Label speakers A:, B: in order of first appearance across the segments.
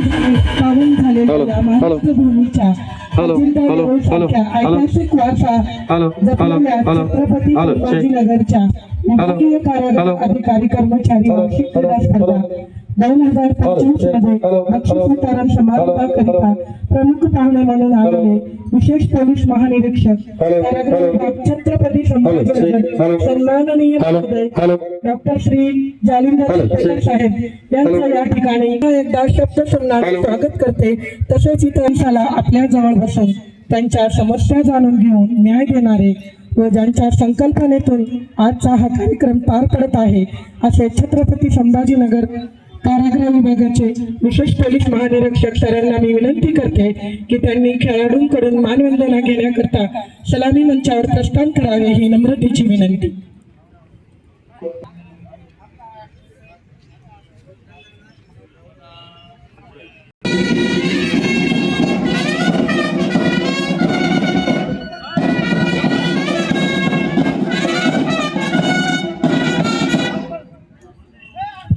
A: पावन झालेल्या महाराष्ट्र भूमीच्या ऐतिहासिक वारसा जपलेल्या छत्रपती संभाजीनगरच्या विभागीय कारागृह अधिकारी कर्मचारी वार्षिक क्रीडा स्पर्धा 2025 मध्ये बक्षीसवितरण समारंभाकरिता प्रमुख पाहुणे म्हणून आलेले विशेष पोलीस महानिरीक्षक कारागृह छत्रपती संभाजीनगर सन्माननीय डॉक्टर श्री जालिंदर साहेब यांचं या ठिकाणी एकदा शब्द सन्मानाने स्वागत करते। तसेच इतर आपल्या जवळ बसून त्यांच्या समस्या जाणून घेऊन न्याय देणारे व ज्यांच्या संकल्पनेतून आजचा हा कार्यक्रम पार पडत आहे असे छत्रपती संभाजीनगर कारागृह विभागाचे विशेष पोलीस महानिरीक्षक सरांना मी विनंती करते की त्यांनी खेळाडूंकडून मानवंदना घेण्याकरता सलामी मंचावर प्रस्थान करावे ही नम्रतेची विनंती।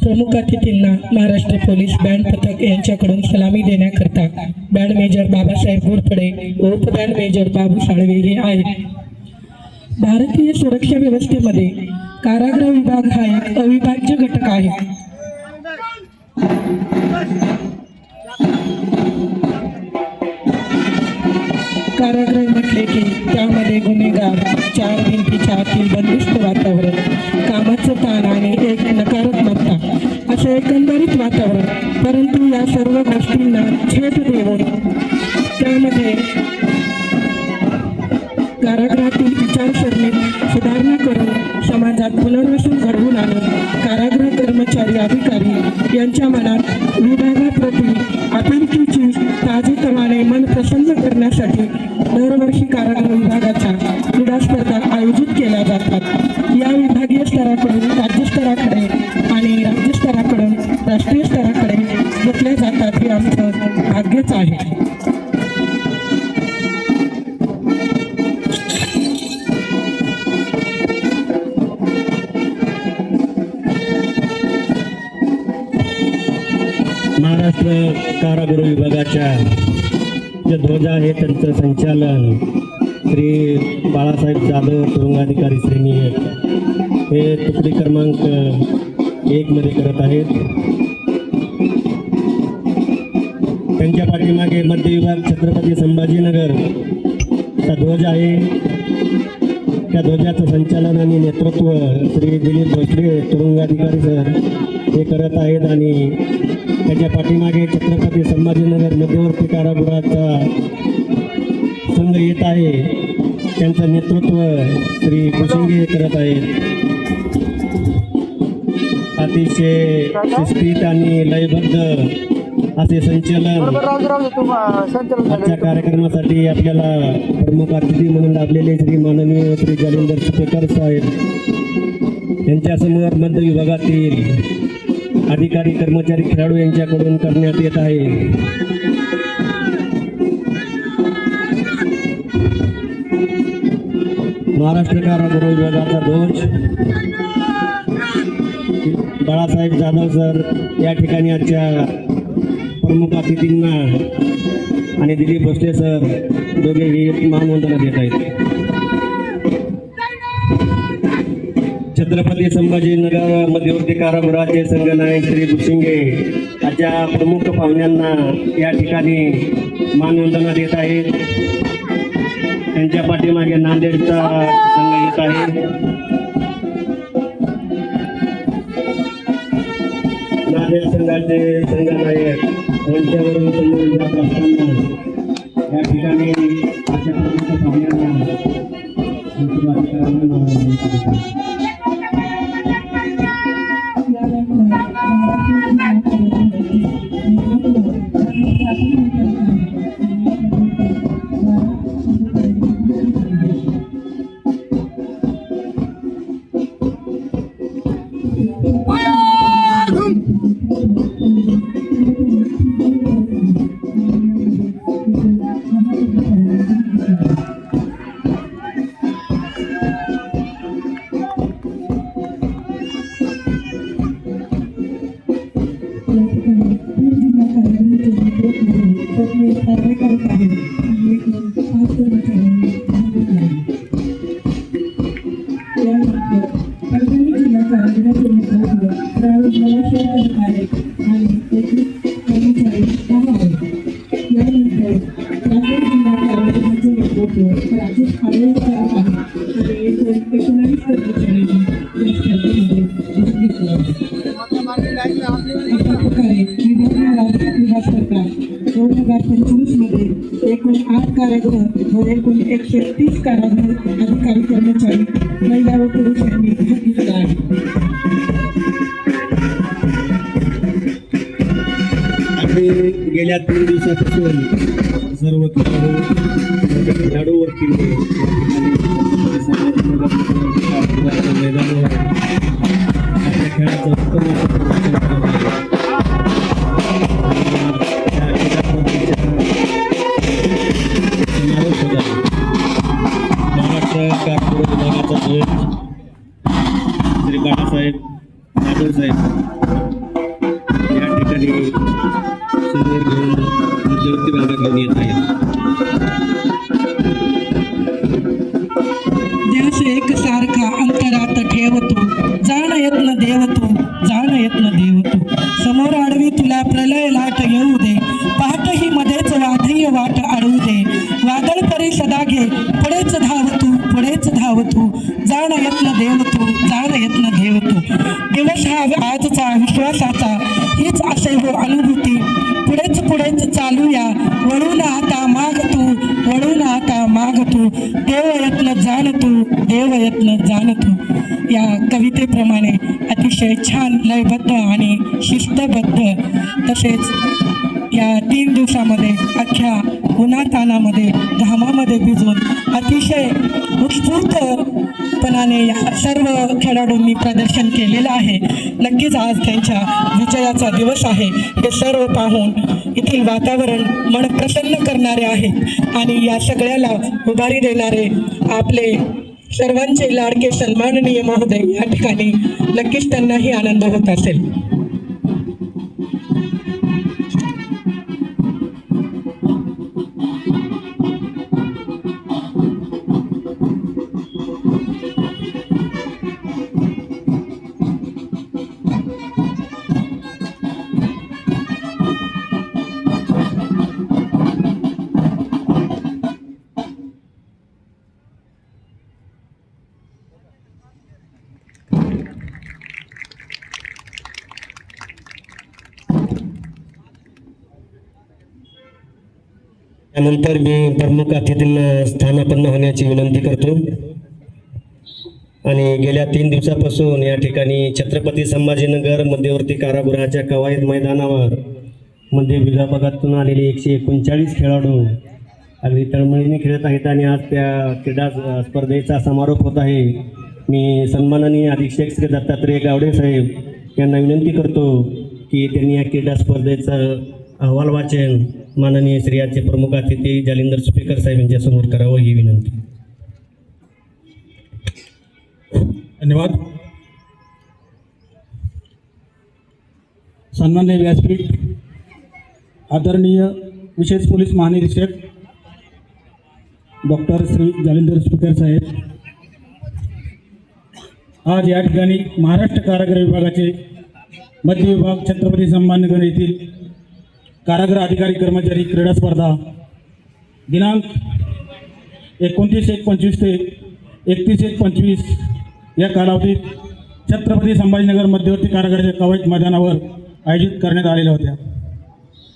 A: प्रमुख अतिथींना महाराष्ट्र पोलीस बँड पथक यांच्याकडून सलामी देण्याकरता बँड मेजर बाबासाहेब घोरपडे व उपबँड मेजर बाबू साळवे हे आहेत। भारतीय सुरक्षा व्यवस्थेमध्ये कारागृह विभाग हा एक अविभाज्य घटक आहे। कारागृह म्हटले की त्यामध्ये गुन्हेगार, चार भिंतीच्या आतील बंदिस्त वातावरण, कामाचं ताण आणि एक नकारात्मकता असे एकंदरीत वातावरण। परंतु या सर्व गोष्टींना छेद देऊन त्यामध्ये कारागृहातील विचारसरणीत सुधारणा करून समाजात पुनर्वसन घडवून आणून कारागृह कर्मचारी अधिकारी यांच्या मनात विभागाप्रती आपुलकीची ताजेतवाने मन प्रसन्न करण्यासाठी दरवर्षी कारागृह विभागाच्या क्रीडा स्पर्धा आयोजित केल्या जातात। या विभागीय स्तराकडून राज्यस्तराकडे आणि राज्यस्तराकडून राष्ट्रीय स्तराकडे घेतल्या जातात हे आमचं भाग्यच आहे।
B: महाराष्ट्र कारागृह विभागाच्या जे ध्वज आहे त्यांचं संचालन श्री बाळासाहेब जाधव तुरुंगाधिकारी श्रेणी हे तुकडी क्रमांक 1 मध्ये करत आहेत। त्यांच्या पाठीमागे मध्य विभाग छत्रपती संभाजीनगर चा ध्वज आहे। त्या ध्वजाचं संचालन आणि नेतृत्व श्री दिलीप भोसले तुरुंगाधिकारी सर हे करत आहेत आणि त्याच्या पाठीमागे छत्रपती संभाजीनगर मध्यवर्ती कारागृहाचा संघ येत आहे। त्यांचं नेतृत्व श्री कुशिंगे करत आहेत। अतिशय शिस्तीत आणि लयबद्ध असे संचलन आजच्या कार्यक्रमासाठी आपल्याला प्रमुख अतिथी म्हणून लाभलेले श्री माननीय श्री जालिंदर सुपेकर साहेब यांच्यासमोर मध्य विभागातील अधिकारी कर्मचारी खेळाडू यांच्याकडून करण्यात येत आहे। महाराष्ट्र कारागृह विभागाचा ध्वज बाळासाहेब जाधव सर या ठिकाणी आजच्या प्रमुख अतिथींना आणि दिलीप भोसले सर दोघेही मानवंदना देत आहेत। छत्रपती संभाजीनगर मध्यवर्ती कारागृहाचे संघनायक श्री कुशिंगे आजच्या प्रमुख पाहुण्यांना या ठिकाणी मानवंदना देत आहेत। त्यांच्या पाठीमागे नांदेडचा संघ येत आहे। नांदेड संघाचे संघनायक यांच्यावरून संघ असताना या ठिकाणी आजच्या प्रमुख पाहुण्यांना
A: तज्ञ कारवाई करत आहेत. एकूण 5 कर्मचाऱ्यांनी यानंतर परभणी जिल्हा कारागृहाचे नेतृत्व राहुल करत आहेत आणि एकूण कर्मचारी 10 आहेत. यानंतर नांदेड जिल्हा कारागृहाचे नेतृत्व राजेश आळे करत आहेत आणि एकूण 19 कर्मचाऱ्यांनी या स्पर्धेमध्ये भाग घेतला. अशा प्रकारे विभाग सरकार 2025 मध्ये एकूण 8 कारागृह व एकूण 130 कारागृह अधिकारी कर्मचारी महिला व पुरुषांनी भाग घेतला आहे.
B: आम्ही गेल्या 3 दिवसापासून सर्व खेळाडूवरती मैदानावर आपल्या खेळाचं उत्तम प्रदर्शन करत आहे. समारोप होत आहे. महाराष्ट्र कारपूर विभागाचा ध्वज श्री बाळासाहेब जाधव साहेब या ठिकाणी समोर घेऊन मध्यवर्ती भागात घेऊन येत आहेत.
A: ध्यास एकसारखा अंतरात ठेवतो, जाण यत्न देवतो, जाण यत्न देवतो. समोर आडवी तुला प्रलय लाट येऊ दे, पाहत ही मध्येच वाढीय वाट अडवू दे. वादळ परी सदा घे, पुढेच धावतो, पुढेच धावतो. जाण यत्न देवतो, जाण यत्न देवतो. दिवस हा आजचा विश्वासाचा, हीच असे हो अनुभूती. पुढेच पुढेच चालूया, वळून आता माग तू, वळून आता माग तू. देव यत्न जाण तू, देव यत्न जाण तू. या कवितेप्रमाणे अतिशय छान लयबद्ध आणि शिस्तबद्ध तसेच या 3 दिवसामध्ये अख्ख्या उन्हातानामध्ये घामामध्ये भिजून अतिशय उत्स्फूर्तपणाने या सर्व खेळाडूंनी प्रदर्शन केलेलं आहे. नक्कीच आज त्यांच्या विजयाचा दिवस आहे. हे सर्व पाहून येथील वातावरण मन प्रसन्न करणारे आहे आणि या सगळ्याला उभारी देणारे आपले सर्वांचे लाडके सन्माननीय महोदय या ठिकाणी नक्कीच त्यांनाही आनंद होत असेल.
B: त्यानंतर मी प्रमुख अतिथींना स्थानापन्न होण्याची विनंती करतो. आणि गेल्या 3 दिवसापासून या ठिकाणी छत्रपती संभाजीनगर मध्यवर्ती कारागृहाच्या कवायत मैदानावर मध्य विभागातून आलेले 139 खेळाडू अगदी तळमळीने खेळत आहेत आणि आज त्या क्रीडा स्पर्धेचा समारोप होत आहे. मी सन्माननीय अधीक्षक श्री दत्तात्रय गावडे साहेब यांना विनंती करतो की त्यांनी या क्रीडा स्पर्धेचं अहवाल वाचन माननीय श्रीयाचे प्रमुख अतिथी जालिंदर सुपेकर साहेब यांच्यासमोर करावं ही विनंती.
C: धन्यवाद. सन्माननीय व्यासपीठ, आदरणीय विशेष पोलीस महानिरीक्षक डॉक्टर श्री जालिंदर सुपेकर साहेब, आज या ठिकाणी महाराष्ट्र कारागृह विभागाचे मध्य विभाग छत्रपती संभाजीनगर येथील कारागृह अधिकारी कर्मचारी क्रीडा स्पर्धा दिनांक 29/1/25 ते 31/1/25 या कालावधीत छत्रपती संभाजीनगर मध्यवर्ती कारागृहाच्या कवायत मैदानावर आयोजित करण्यात आलेल्या होत्या.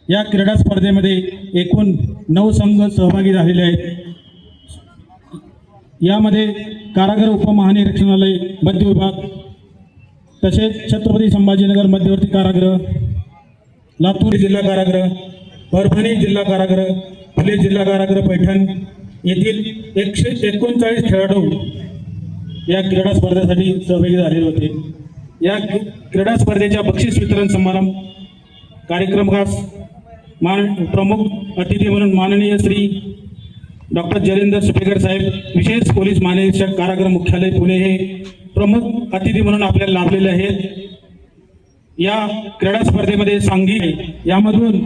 C: या क्रीडा स्पर्धेमध्ये एकूण 9 संघ सहभागी झालेले आहेत. यामध्ये कारागृह उपमहानिरीक्षणालय मध्य विभाग तसेच छत्रपती संभाजीनगर मध्यवर्ती कारागृह, लातूर जिल्हा कारागृह, परभणी जिल्हा कारागृह, फुले जिल्हा कारागृह पैठण येथील 139 खेळाडू या क्रीडा स्पर्धेसाठी सहभागी झालेले होते. या क्रीडा स्पर्धेच्या बक्षीस वितरण समारंभ कार्यक्रमास प्रमुख अतिथी म्हणून माननीय श्री डॉक्टर जालिंदर सुपेकर साहेब, विशेष पोलीस महानिरीक्षक कारागृह मुख्यालय पुणे हे प्रमुख अतिथी म्हणून आपल्याला लाभलेले आहेत. या क्रीडा स्पर्धेमध्ये सांघिक यामधून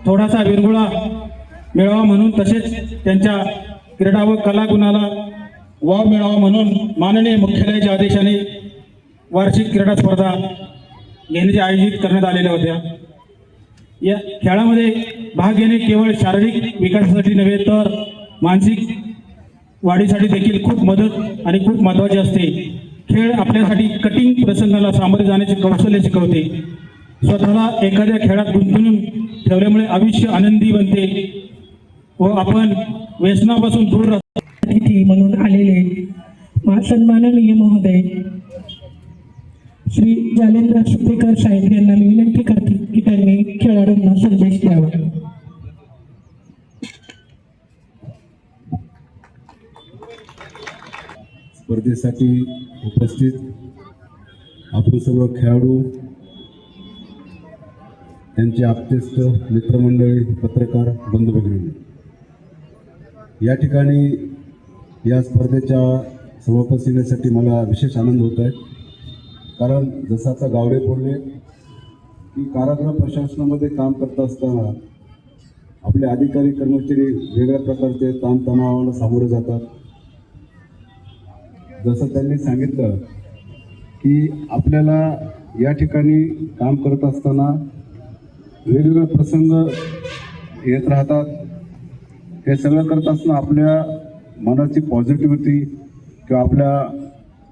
C: थोडासा विरंगुळा मिळावा म्हणून तसेच त्यांच्या क्रीडा व कला गुणाला वाव मिळावा म्हणून माननीय मुख्यालयाच्या आदेशाने वार्षिक क्रीडा स्पर्धा घेण्याचे आयोजित करण्यात आलेल्या होत्या. या खेळामध्ये भाग घेणे केवळ शारीरिक विकासासाठी नव्हे तर मानसिक वाढीसाठी देखील खूप मदत आणि खूप महत्त्वाचे असते. खेळ आपल्यासाठी कठीण प्रसंगाला सामोरे जाण्याचे कौशल्य शिकवते. स्वतःला एखाद्या खेळात गुंतवून ठेवल्यामुळे आयुष्य आनंदी बनते व आपण व्यसनापासून दूर राहतो.
A: अतिथी म्हणून आलेले सन्माननीय महोदय श्री जालेंद्र सुपेकर साहेब यांना मी विनंती करते की त्यांनी खेळाडूंना संदेश द्यावा.
D: स्पर्धेसाठी उपस्थित आपण सर्व खेळाडू, त्यांचे आप्तेस्त, मित्रमंडळी, पत्रकार बंधू भगिनी, या ठिकाणी या स्पर्धेच्या समाप्त येण्यासाठी मला विशेष आनंद होत आहे. कारण जसं आता गावडे बोलले की कारागृह प्रशासनामध्ये काम करत असताना आपले अधिकारी कर्मचारी वेगळ्या प्रकारचे ताणतणावाला सामोरे जातात. जसं त्यांनी सांगितलं की आपल्याला या ठिकाणी काम करत असताना वेगवेगळे प्रसंग येत राहतात. हे सगळं करत असताना आपल्या मनाची पॉझिटिव्हिटी किंवा आपल्या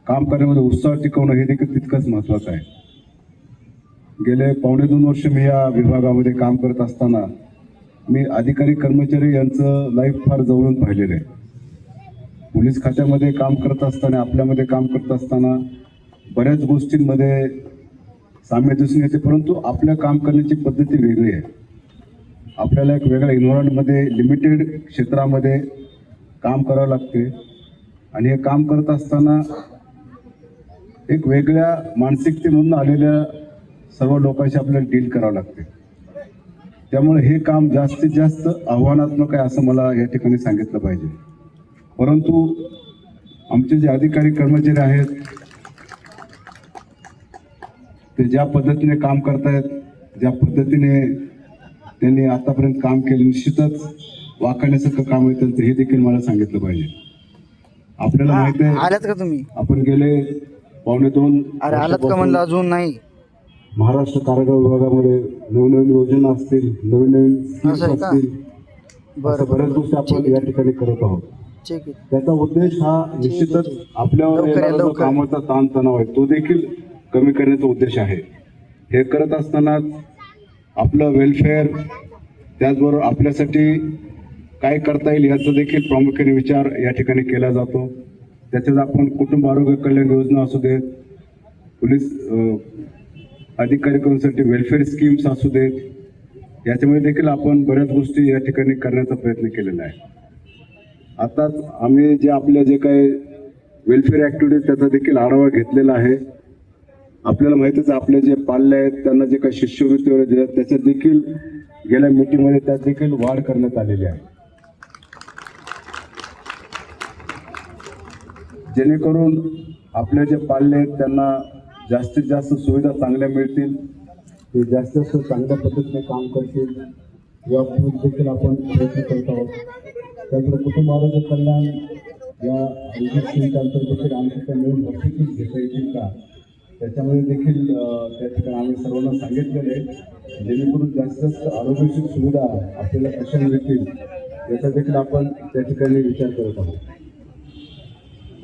D: काम करण्यामध्ये उत्साह टिकवणं हे देखील तितकंच महत्त्वाचं आहे. गेले 2.5 वर्ष मी या विभागामध्ये काम करत असताना मी अधिकारी कर्मचारी यांचं लाईफ फार जवळून पाहिलेलं आहे. पोलीस खात्यामध्ये काम करत असताना, आपल्यामध्ये काम करत असताना बऱ्याच गोष्टींमध्ये साम्य दिसून येते, परंतु आपल्या काम करण्याची पद्धती वेगळी आहे. आपल्याला एक वेगळ्या एन्व्हायरमेंटमध्ये, लिमिटेड क्षेत्रामध्ये काम करावं लागते आणि हे काम करत असताना एक वेगळ्या मानसिकतेमधून आलेल्या सर्व लोकांशी आपल्याला डील करावं लागते. त्यामुळे हे काम जास्तीत जास्त आव्हानात्मक आहे असं मला या ठिकाणी सांगितलं पाहिजे. परंतु आमचे जे अधिकारी कर्मचारी आहेत ते ज्या पद्धतीने काम करतायत, ज्या पद्धतीने त्यांनी आतापर्यंत काम केलं, निश्चितच वाखाणण्यासारखं काम आहे त्यांचं, हे देखील मला सांगितलं पाहिजे. आपल्याला माहिती आहे,
E: आलात का तुम्ही?
D: आपण गेले 2.25
E: अरे आलात का म्हणलं? अजून नाही.
D: महाराष्ट्र कारागृह विभागामध्ये नवीन योजना असतील, नवीन
E: असं आहे का?
D: असतील,
E: बरं
D: अशा बऱ्याच गोष्टी आपण या ठिकाणी करत आहोत.
E: ठीक आहे.
D: त्याचा उद्देश हा निश्चितच आपल्यावर
E: लवकर या,
D: येणारा जो
E: लवकर.
D: कामाचा ताणतणाव आहे तो देखील कमी करण्याचा उद्देश आहे. हे करत असताना आपलं वेलफेअर, त्याचबरोबर आपल्यासाठी काय करता येईल याचा देखील प्रामुख्याने विचार या ठिकाणी केला जातो. त्याच्यात आपण कुटुंब आरोग्य कल्याण योजना असू देत, पोलीस अधिकारी कर्मचारी वेलफेअर स्कीम्स असू देत, याच्यामध्ये देखील आपण बऱ्याच गोष्टी या ठिकाणी करण्याचा प्रयत्न केलेला आहे. आताच आम्ही जे काही वेलफेअर ॲक्टिव्हिटीज त्याचा देखील आढावा घेतलेला आहे. आपल्याला माहितीच आहे, आपले जे पाल्य आहेत त्यांना जे काही शिष्यवृत्ती वगैरे दिल्या त्याच्यात देखील गेल्या मीटिंगमध्ये त्यात देखील वाढ करण्यात आलेली आहे, जेणेकरून आपले जे पाल्य आहेत त्यांना जास्तीत जास्त सुविधा चांगल्या मिळतील, ते जास्तीत जास्त चांगल्या पद्धतीने काम करतील या देखील आपण प्रयत्न करत आहोत. त्याचबरोबर कुटुंब आरोग्य कल्याण या अंतर्गत आमच्या त्या नवीन हॉस्पिटल्स घेता येतील का, त्याच्यामध्ये देखील त्या ठिकाणी आम्ही सर्वांना सांगितलेलं आहे, जेणेकरून जास्तीत जास्त आरोग्याची सुविधा आपल्याला कशा मिळतील याचा देखील आपण त्या ठिकाणी विचार करत आहोत.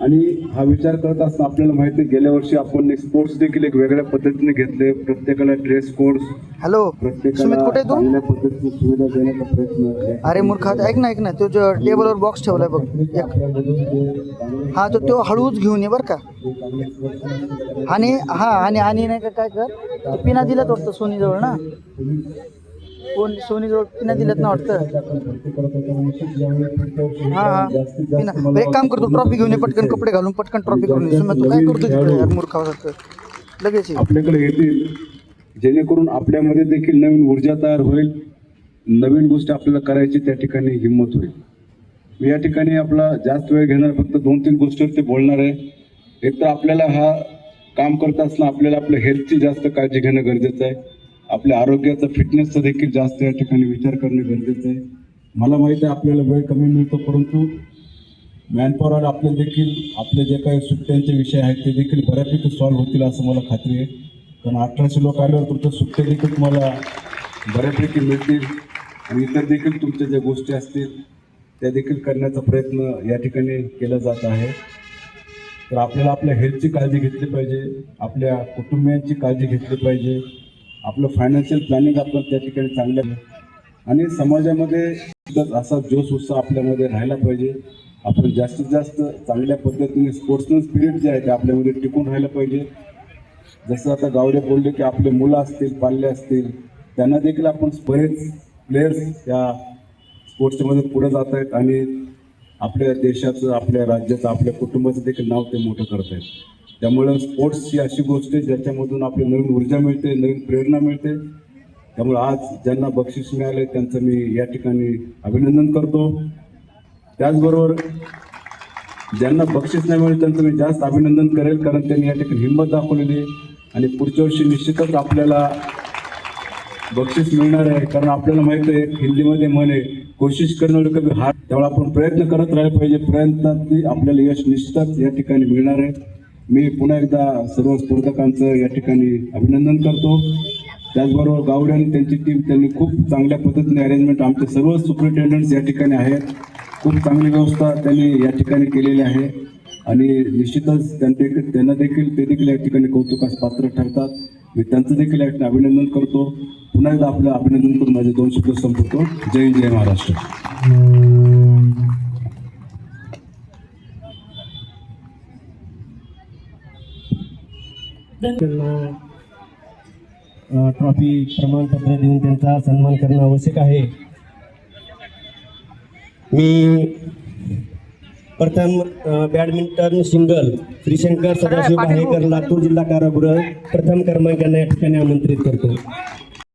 D: आणि हा विचार करत असताना आपल्याला माहिती आहे, गेल्या वर्षी आपण स्पोर्ट्स देखील एक वेगळ्या पद्धतीने घेतले. प्रत्येकाला ड्रेस कोड,
E: हॅलो सुमित, कुठे आहे तू?
D: चांगल्या पद्धतीने सुविधा देण्याचा प्रयत्न.
E: अरे मूर्खात, ऐक ना तो जो टेबलवर बॉक्स ठेवलाय बघ एक, हा तो हळूच घेऊन ये बरं का. आणि आणि नाही का, काय कर, पिना दिल्यात वाटतं सोनीजवळ ना, सोनीजवळ पिना दिल्यात ना वाटतं. हा पिना. बरं, एक काम करतो, ट्रॉफी घेऊन ये पटकन, कपडे घालून पटकन ट्रॉफी करून ये. सुमित, तू काय करतो तिकडे यार मूर्खासारखं? लगेच ये.
D: आपल्याकडे येतील, जेणेकरून आपल्यामध्ये देखील नवीन ऊर्जा तयार होईल, नवीन गोष्टी आपल्याला करायची त्या ठिकाणी हिंमत होईल. मी या ठिकाणी आपला जास्त वेळ घेणार, फक्त 2-3 गोष्टीवर ते बोलणार आहे. एक तर आपल्याला हा काम करत असताना आपल्याला आपल्या हेल्थची जास्त काळजी घेणं गरजेचं आहे. आपल्या आरोग्याचा फिटनेसचा देखील जास्त या ठिकाणी विचार करणे गरजेचं आहे. मला माहिती आहे आपल्याला वेळ कमी मिळतो, परंतु मॅनपॉवर आपले देखील आपले जे काही सुट्ट्यांचे विषय आहेत ते देखील बऱ्यापैकी सॉल्व्ह होतील असं मला खात्री आहे. कारण 1800 लोक आल्यावर तुमच्या सुट्टे देखील तुम्हाला बऱ्यापैकी मिळतील आणि इतर देखील तुमच्या ज्या गोष्टी असतील त्या देखील करण्याचा प्रयत्न या ठिकाणी केला जात आहे. तर आपल्याला आपल्या हेल्थची काळजी घेतली पाहिजे, आपल्या कुटुंबियांची काळजी घेतली पाहिजे, आपलं फायनान्शियल प्लॅनिंग आपण त्या ठिकाणी चांगलं आणि समाजामध्ये असा जोश उत्साह आपल्यामध्ये राहायला पाहिजे. आपण जास्तीत जास्त चांगल्या पद्धतीने स्पोर्ट्समन स्पिरिट जे आहे ते आपल्यामध्ये टिकून राहायला पाहिजे. जसं आता गावडे बोलले की आपले मुलं असतील, पाल्ले असतील, त्यांना देखील आपण बरेच प्लेयर्स या स्पोर्ट्समध्ये पुढे जात आहेत आणि आपल्या देशाचं, आपल्या राज्याचं, आपल्या कुटुंबाचं देखील नाव ते मोठं करत आहेत. त्यामुळं स्पोर्ट्स ही अशी गोष्ट आहे ज्याच्यामधून आपली नवीन ऊर्जा मिळते, नवीन प्रेरणा मिळते. त्यामुळे आज ज्यांना बक्षीस मिळाले त्यांचं मी या ठिकाणी अभिनंदन करतो. त्याचबरोबर ज्यांना बक्षीस नाही मिळेल त्यांचं मी जास्त अभिनंदन करेल, कारण त्यांनी या ठिकाणी हिंमत दाखवलेली आणि पुढच्या वर्षी निश्चितच आपल्याला बक्षीस मिळणार आहे. कारण आपल्याला माहिती आहे हिंदीमध्ये म्हणे कोशिश करणं कधी हार, त्यामुळे आपण प्रयत्न करत राहिले पाहिजे. प्रयत्नात आपल्याला यश निश्चितच या ठिकाणी मिळणार आहे. मी पुन्हा एकदा सर्व स्पर्धकांचं या ठिकाणी अभिनंदन करतो. त्याचबरोबर गावडे आणि त्यांची टीम त्यांनी खूप चांगल्या पद्धतीने अरेंजमेंट, आमचे सर्व सुपरिटेंडंट्स या ठिकाणी आहेत, खूप चांगली व्यवस्था त्यांनी या ठिकाणी केलेली आहे आणि निश्चितच त्यांना देखील ते देखील या ठिकाणी कौतुकास पात्र ठरतात. मी त्यांचं देखील या ठिकाणी अभिनंदन करतो. पुन्हा एकदा आपलं अभिनंदन करून माझे 2 शब्द संपवतो. जय हिंद, जय महाराष्ट्र.
B: ट्रॉफी प्रमाणपत्र देऊन त्यांचा सन्मान करणं आवश्यक आहे. मी प्रथम बॅडमिंटन सिंगल श्रीशंकर सदाशिव बाहेकर, लातूर जिल्हा कारागृह प्रथम क्रमांकाने या ठिकाणी आमंत्रित करतो.